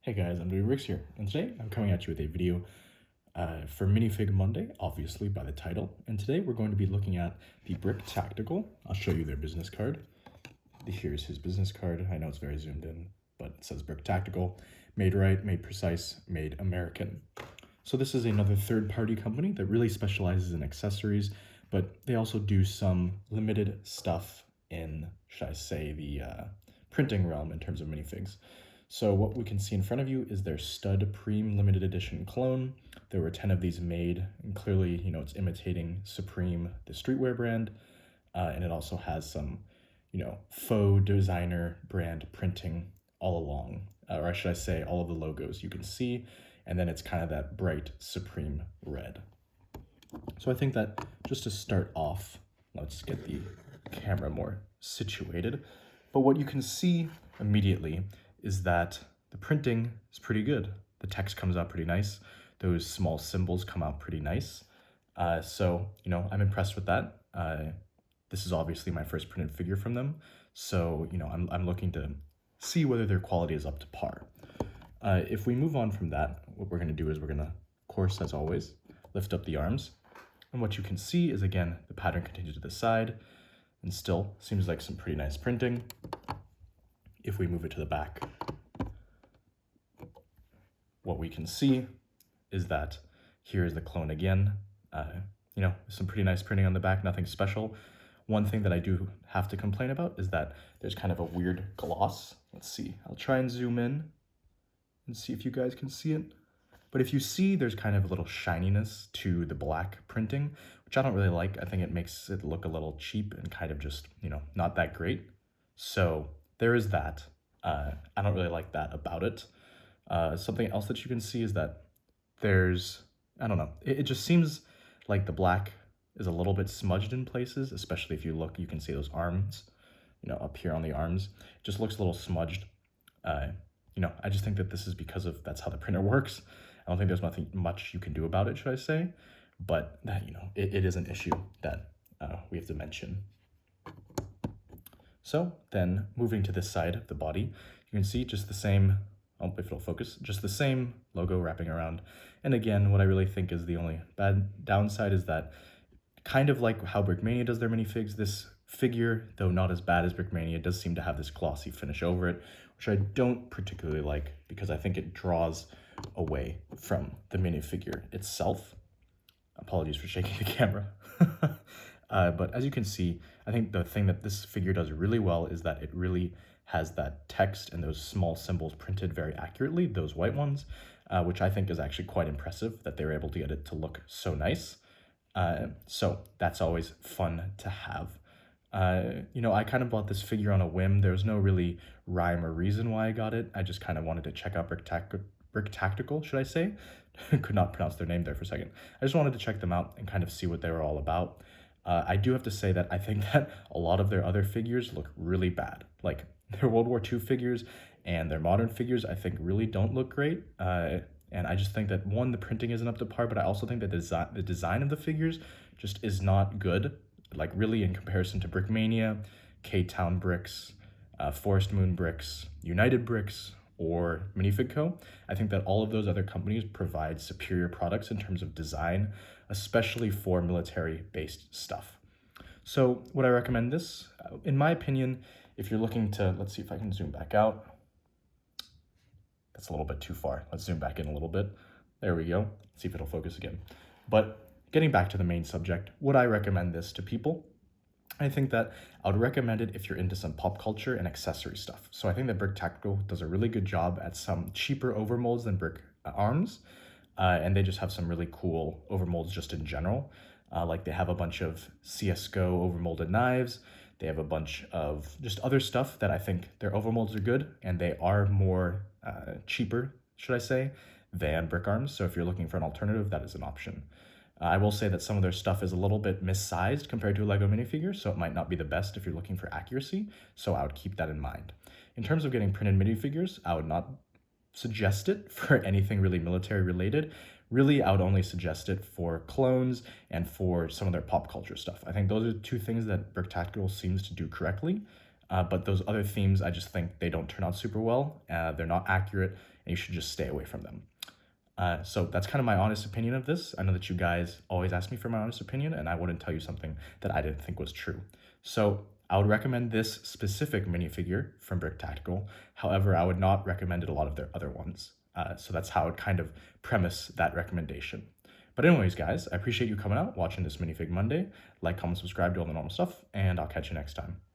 Hey guys, I'm doing Rix here, and today I'm coming at you with a video for Minifig Monday, obviously by the title. And today we're going to be looking at the Brick Tactical. I'll show you their business card. Here's his business card. I know it's very zoomed in, but it says Brick Tactical. Made right, made precise, made American. So this is another third-party company that really specializes in accessories, but they also do some limited stuff in, should I say, the printing realm in terms of minifigs. So what we can see in front of you is their Studpreme limited edition clone. There were 10 of these made, and clearly, it's imitating Supreme, the streetwear brand, and it also has some, faux designer brand printing all along, or should I say all of the logos you can see, and then it's kind of that bright Supreme red. So I think that just to start off, let's get the camera more situated, but what you can see immediately is that the printing is pretty good. The text comes out pretty nice. Those small symbols come out pretty nice. So, I'm impressed with that. This is obviously my first printed figure from them. So, I'm looking to see whether their quality is up to par. If we move on from that, what we're gonna do is we're gonna, of course, as always, lift up the arms. And what you can see is, again, the pattern continues to the side and still seems like some pretty nice printing. If we move it to the back, what we can see is that here is the clone again. Some pretty nice printing on the back, nothing special. One thing that I do have to complain about is that there's kind of a weird gloss. Let's see, I'll try and zoom in and see if you guys can see it. But if you see, there's kind of a little shininess to the black printing, which I don't really like. I think it makes it look a little cheap and kind of just, not that great. So there is that. I don't really like that about it. Something else that you can see is that there's, I don't know, it just seems like the black is a little bit smudged in places, especially if you look, you can see those arms, up here on the arms. It just looks a little smudged. I just think that this is because of, that's how the printer works. I don't think there's nothing much you can do about it, should I say, but that, it is an issue that we have to mention. So then moving to this side of the body, you can see just the same, if it'll focus, just the same logo wrapping around. And again, what I really think is the only bad downside is that kind of like how Brickmania does their minifigs, this figure, though not as bad as Brickmania, does seem to have this glossy finish over it, which I don't particularly like because I think it draws away from the minifigure itself. Apologies for shaking the camera. But as you can see, I think the thing that this figure does really well is that it really has that text and those small symbols printed very accurately, those white ones, which I think is actually quite impressive that they were able to get it to look so nice. So that's always fun to have. I kind of bought this figure on a whim. There's no really rhyme or reason why I got it. I just kind of wanted to check out Brick Tactical, should I say? Could not pronounce their name there for a second. I just wanted to check them out and kind of see what they were all about. I do have to say that I think that a lot of their other figures look really bad. Like their World War II figures and their modern figures, I think really don't look great. And I just think that one, the printing isn't up to par, but I also think that the design of the figures just is not good. Like really in comparison to Brickmania, K-Town Bricks, Forest Moon Bricks, United Bricks, or Minifig Co. I think that all of those other companies provide superior products in terms of design, especially for military-based stuff. So would I recommend this? In my opinion, if you're looking to, let's see if I can zoom back out. That's a little bit too far. Let's zoom back in a little bit. There we go. Let's see if it'll focus again. But getting back to the main subject, would I recommend this to people? I think that I would recommend it if you're into some pop culture and accessory stuff. So I think that Brick Tactical does a really good job at some cheaper overmolds than Brick Arms. And they just have some really cool overmolds just in general. Like they have a bunch of CSGO overmolded knives. They have a bunch of just other stuff that I think their overmolds are good and they are more cheaper, should I say, than Brick Arms. So if you're looking for an alternative, that is an option. I will say that some of their stuff is a little bit missized compared to a Lego minifigure, so it might not be the best if you're looking for accuracy, so I would keep that in mind. In terms of getting printed minifigures, I would not suggest it for anything really military related. Really, I would only suggest it for clones and for some of their pop culture stuff. I think those are two things that Brick Tactical seems to do correctly, but those other themes, I just think they don't turn out super well. They're not accurate, and you should just stay away from them. So that's kind of my honest opinion of this. I know that you guys always ask me for my honest opinion, and I wouldn't tell you something that I didn't think was true. So I would recommend this specific minifigure from Brick Tactical. However, I would not recommend a lot of their other ones. So that's how I would kind of premise that recommendation. But anyways, guys, I appreciate you coming out, watching this Minifig Monday. Like, comment, subscribe, do all the normal stuff, and I'll catch you next time.